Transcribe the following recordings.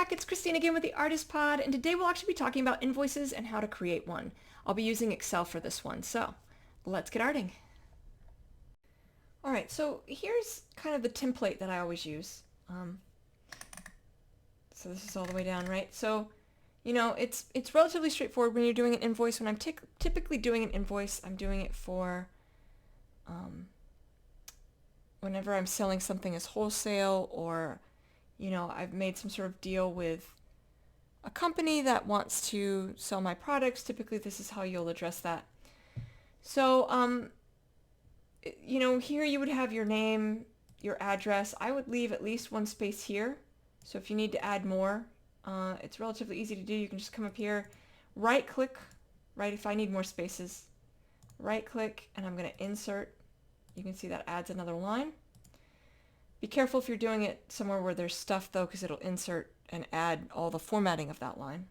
back, it's Christine again with the Artist Pod, and today we'll actually be talking about invoices and how to create one. I'll be using Excel for this one, so let's get arting. Alright, so here's kind of the template that I always use. So this is all the way down, right? So, you know, it's relatively straightforward when you're doing an invoice. When I'm typically doing an invoice, I'm doing it for whenever I'm selling something as wholesale, or you know, I've made some sort of deal with a company that wants to sell my products. Typically, this is how you'll address that. So, you know, here you would have your name, your address. I would leave at least one space here. So if you need to add more, it's relatively easy to do. You can just come up here, right click, right, if I need more spaces, right click, and I'm going to insert. You can see that adds another line. Be careful if you're doing it somewhere where there's stuff though, because it'll insert and add all the formatting of that line.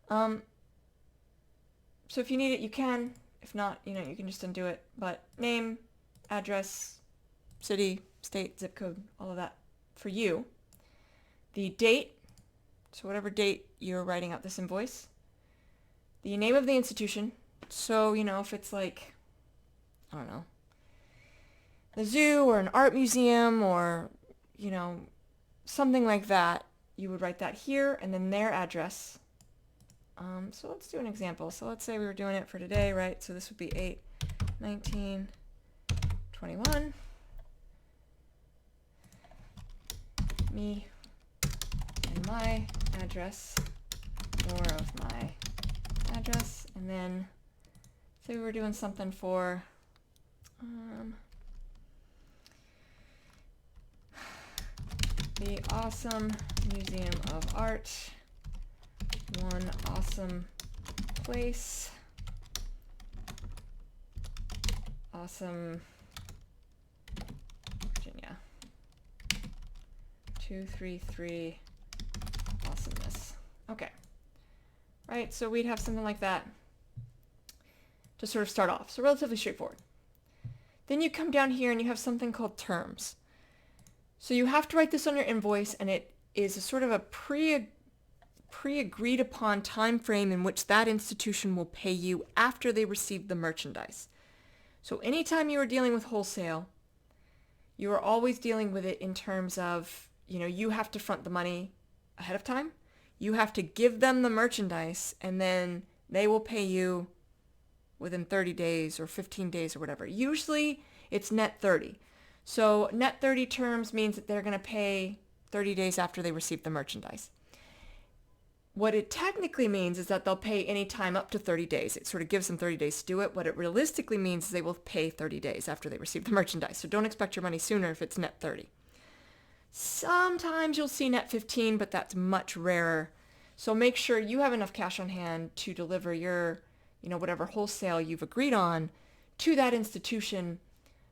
So if you need it, you can. If not, you know, you can just undo it. But name, address, city, state, zip code, all of that for you. The date, so whatever date you're writing out this invoice. The name of the institution. So, you know, if it's like, I don't know, the zoo or an art museum or, you know, something like that, you would write that here, and then their address. So let's do an example. So let's say we were doing it for today, right? So this would be 8/19/21. Me and my address, more of my address, and then say we were doing something for the Awesome Museum of Art, one awesome place, awesome Virginia, 233 awesomeness. Okay, right, so we'd have something like that to sort of start off. So relatively straightforward. Then you come down here and you have something called terms. So you have to write this on your invoice, and it is a sort of a pre-agreed upon time frame in which that institution will pay you after they receive the merchandise. So anytime you are dealing with wholesale, you are always dealing with it in terms of, you know, you have to front the money ahead of time. You have to give them the merchandise, and then they will pay you within 30 days or 15 days or whatever. Usually it's net 30. So net 30 terms means that they're going to pay 30 days after they receive the merchandise. What it technically means is that they'll pay any time up to 30 days. It sort of gives them 30 days to do it. What it realistically means is they will pay 30 days after they receive the merchandise. So don't expect your money sooner if it's net 30. Sometimes you'll see net 15, but that's much rarer. So make sure you have enough cash on hand to deliver your, you know, whatever wholesale you've agreed on to that institution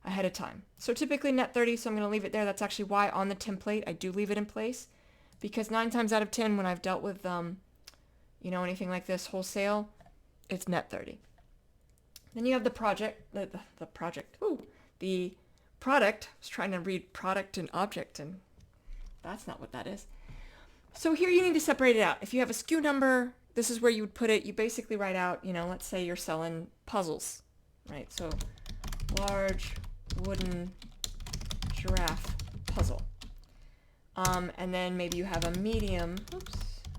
ahead of time. So typically net 30, so I'm going to leave it there. That's actually why on the template I do leave it in place, because 9 times out of 10 when I've dealt with you know, anything like this wholesale, it's net 30. Then you have the project, the product. I was trying to read product and object, and that's not what that is. So here you need to separate it out. If you have a SKU number, this is where you would put it. You basically write out, you know, let's say you're selling puzzles, right? So large wooden giraffe puzzle. And then maybe you have a medium,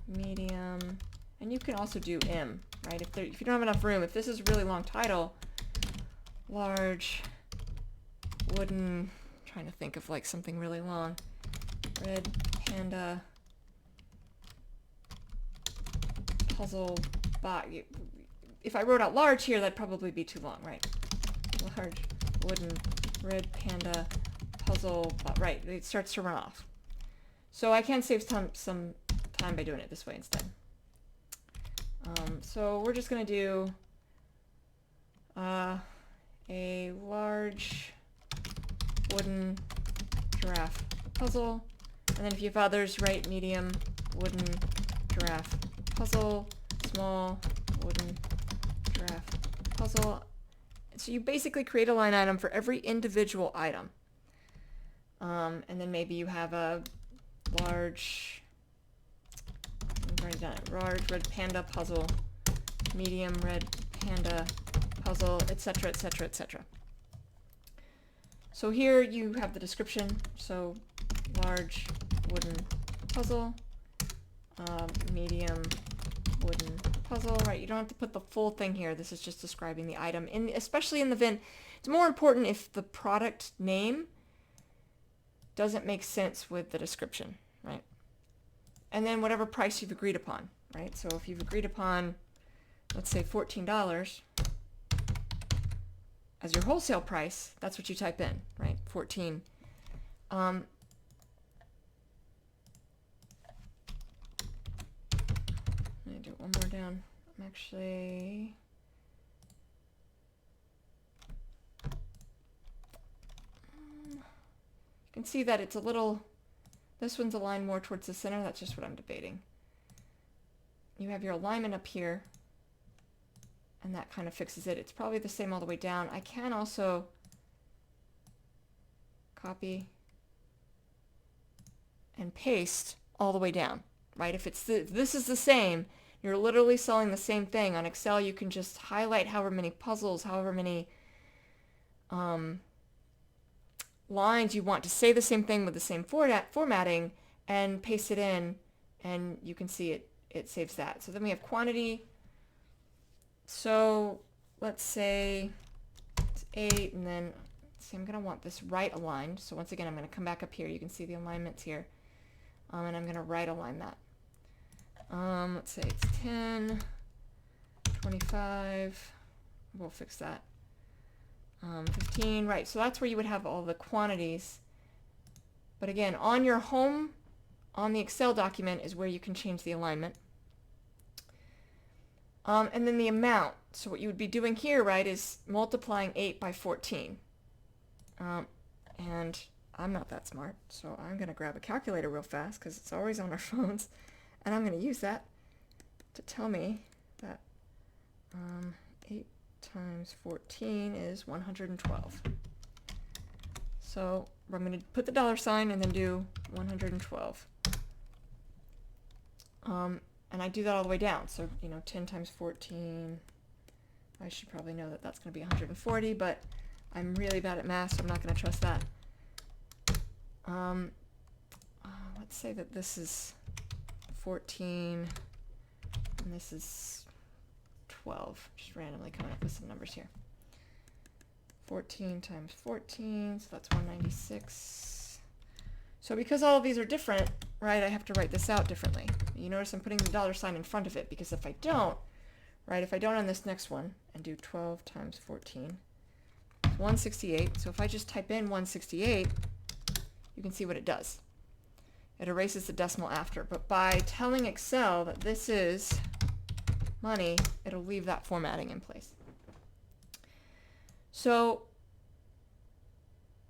and you can also do M, right? If you don't have enough room, if this is a really long title, large wooden, trying to think of like something really long, red panda puzzle box. If I wrote out large here, that'd probably be too long, right? Large wooden red panda puzzle box. Right, it starts to run off. So I can save some time by doing it this way instead. So we're just going to do a large wooden giraffe puzzle. And then if you have others, write medium wooden giraffe puzzle, small wooden giraffe puzzle. So you basically create a line item for every individual item. And then maybe you have a large, I've already done it, large red panda puzzle, medium red panda puzzle, etc., etc., etc. So here you have the description. So large wooden puzzle, medium wooden puzzle, right? You don't have to put the full thing here. This is just describing the item. Especially in the VIN, it's more important if the product name doesn't make sense with the description, right? And then whatever price you've agreed upon, right? So if you've agreed upon, let's say $14 as your wholesale price, that's what you type in, right? 14. Let me do one more down. I'm actually... you can see that it's a little... This one's aligned more towards the center. That's just what I'm debating. You have your alignment up here, and that kind of fixes it. It's probably the same all the way down. I can also copy and paste all the way down, right? If this is the same, you're literally selling the same thing. On Excel, you can just highlight however many puzzles, however many lines you want to say the same thing with the same formatting, and paste it in, and you can see it saves that. So then we have quantity. So let's say it's 8, and then see, I'm going to want this right aligned. So once again, I'm going to come back up here. You can see the alignments here, and I'm going to right align that. Let's say it's 10, 25. We'll fix that. 15, right, so that's where you would have all the quantities. But again, on your home, on the Excel document is where you can change the alignment. And then the amount. So what you would be doing here, right, is multiplying 8 by 14. And I'm not that smart, so I'm going to grab a calculator real fast because it's always on our phones. And I'm going to use that to tell me that 8 times 14 is 112. So I'm going to put the $sign and then do 112. And I do that all the way down. So, 10 times 14, I should probably know that that's going to be 140, but I'm really bad at math, so I'm not going to trust that. Let's say that this is 14 and this is 12. Just randomly coming up with some numbers here. 14 times 14, so that's 196. So because all of these are different, right, I have to write this out differently. You notice I'm putting the $sign in front of it, because if I don't, right, if I don't on this next one and do 12 times 14, it's 168. So if I just type in 168, you can see what it does. It erases the decimal after. But by telling Excel that this is money, it'll leave that formatting in place. So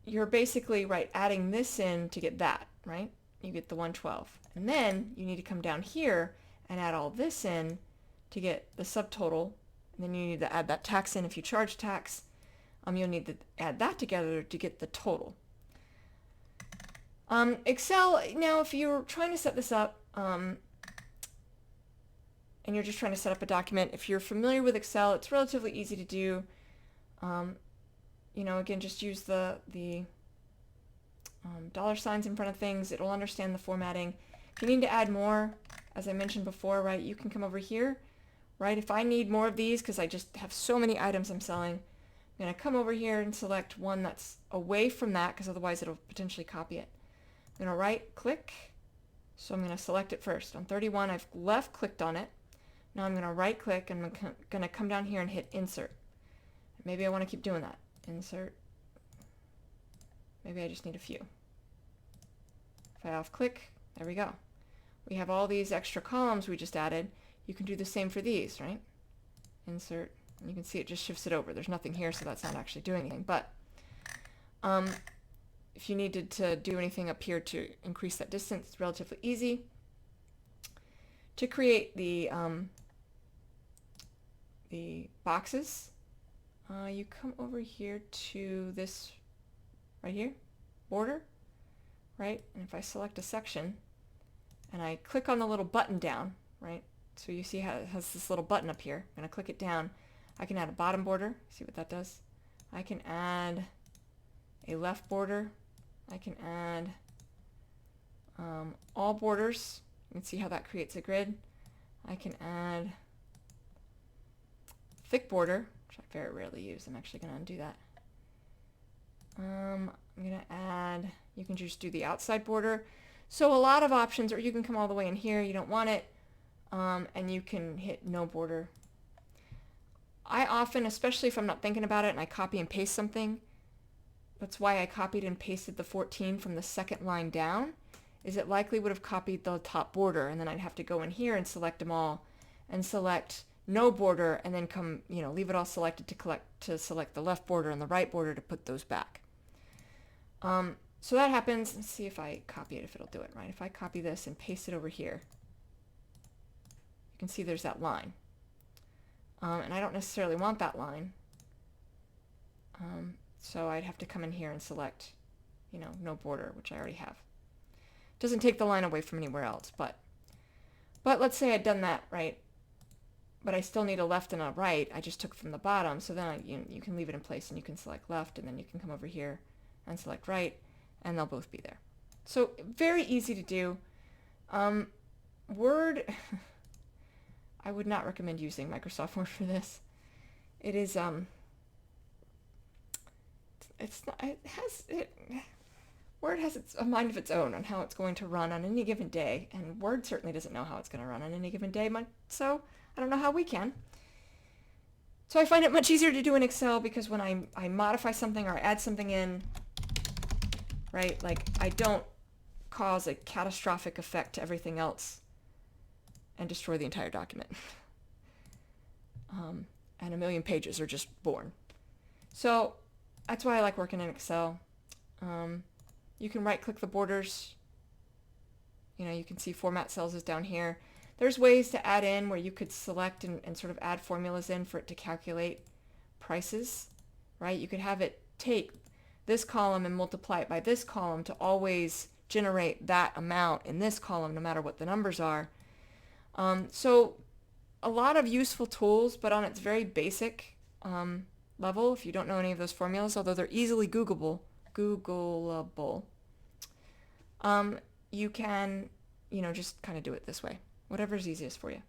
you're basically, right, adding this in to get that, right? You get the 112. And then you need to come down here and add all this in to get the subtotal. And then you need to add that tax in if you charge tax. You'll need to add that together to get the total. Excel, now if you're trying to set this up, and you're just trying to set up a document, if you're familiar with Excel, it's relatively easy to do. Again, just use the $signs in front of things. It'll understand the formatting. If you need to add more, as I mentioned before, right, you can come over here, right? If I need more of these, because I just have so many items I'm selling, I'm going to come over here and select one that's away from that, because otherwise it'll potentially copy it. I'm going to right click, so I'm going to select it first. On 31, I've left clicked on it. Now I'm going to right click and I'm going to come down here and hit insert. Maybe I want to keep doing that. Insert. Maybe I just need a few. If I off click, there we go. We have all these extra columns we just added. You can do the same for these, right? Insert, and you can see it just shifts it over. There's nothing here, so that's not actually doing anything. But if you needed to do anything up here to increase that distance, it's relatively easy. To create the boxes, you come over here to this right here, border, right? And if I select a section, and I click on the little button down, right? So you see how it has this little button up here. I'm going to click it down. I can add a bottom border. See what that does? I can add a left border. I can add all borders. You can see how that creates a grid. I can add thick border, which I very rarely use. I'm actually going to undo that. I'm going to add, you can just do the outside border. So a lot of options, or you can come all the way in here. You don't want it. And you can hit no border. I often, especially if I'm not thinking about it and I copy and paste something, that's why I copied and pasted the 14 from the second line down, is it likely would have copied the top border, and then I'd have to go in here and select them all and select no border, and then come, leave it all selected to select the left border and the right border to put those back. So that happens. Let's see if I copy it, if it'll do it, right? If I copy this and paste it over here, you can see there's that line. And I don't necessarily want that line. So I'd have to come in here and select, no border, which I already have. Doesn't take the line away from anywhere else, but let's say I'd done that, right? But I still need a left and a right. I just took from the bottom, so then you can leave it in place and you can select left, and then you can come over here and select right, and they'll both be there. So very easy to do. Word, I would not recommend using Microsoft Word for this. It is Word has a mind of its own on how it's going to run on any given day, and Word certainly doesn't know how it's going to run on any given day, so I don't know how we can. So I find it much easier to do in Excel, because when I modify something or I add something in, right, like I don't cause a catastrophic effect to everything else and destroy the entire document. And a million pages are just born. So that's why I like working in Excel. You can right-click the borders. You can see Format Cells is down here. There's ways to add in where you could select and sort of add formulas in for it to calculate prices, right? You could have it take this column and multiply it by this column to always generate that amount in this column, no matter what the numbers are. So a lot of useful tools, but on its very basic level, if you don't know any of those formulas, although they're easily Googleable, you can, just kind of do it this way. Whatever's easiest for you.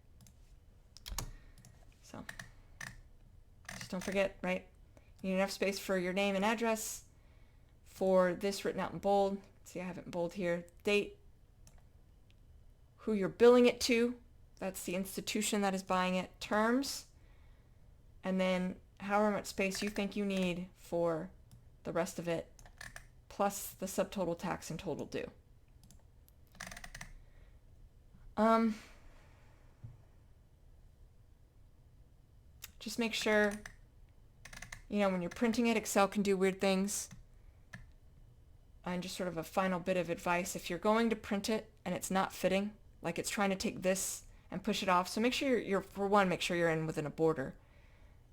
So just don't forget, right? You need enough space for your name and address. For this written out in bold. See, I have it in bold here. Date. Who you're billing it to. That's the institution that is buying it. Terms. And then however much space you think you need for the rest of it, plus the subtotal tax and total due. Just make sure, when you're printing it, Excel can do weird things. And just sort of a final bit of advice, if you're going to print it and it's not fitting, like it's trying to take this and push it off, so make sure make sure you're in within a border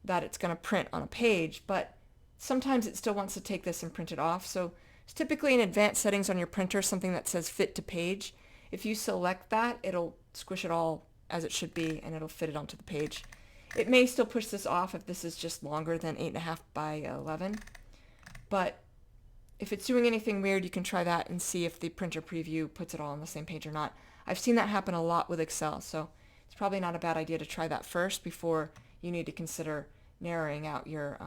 that it's going to print on a page, but sometimes it still wants to take this and print it off. So it's typically in advanced settings on your printer, something that says fit to page. If you select that, it'll squish it all as it should be, and it'll fit it onto the page. It may still push this off if this is just longer than 8.5 by 11, but if it's doing anything weird, you can try that and see if the printer preview puts it all on the same page or not. I've seen that happen a lot with Excel, so it's probably not a bad idea to try that first before you need to consider narrowing out your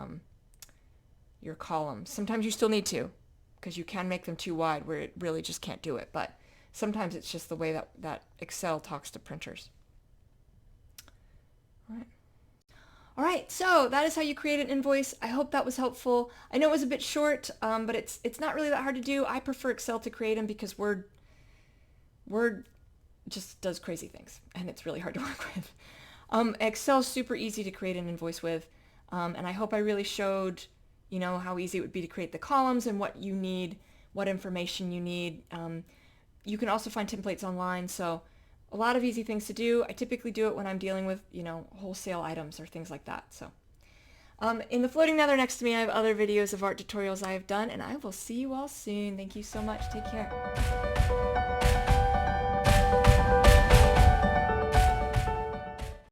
columns. Sometimes you still need to, because you can make them too wide where it really just can't do it, but sometimes it's just the way that Excel talks to printers. All right, so that is how you create an invoice. I hope that was helpful. I know it was a bit short, but it's not really that hard to do. I prefer Excel to create them because Word just does crazy things, and it's really hard to work with. Excel's super easy to create an invoice with, and I hope I really showed, how easy it would be to create the columns and what you need, what information you need. You can also find templates online, so a lot of easy things to do. I typically do it when I'm dealing with, wholesale items or things like that. So in the floating nether next to me, I have other videos of art tutorials I have done, and I will see you all soon. Thank you so much. Take care.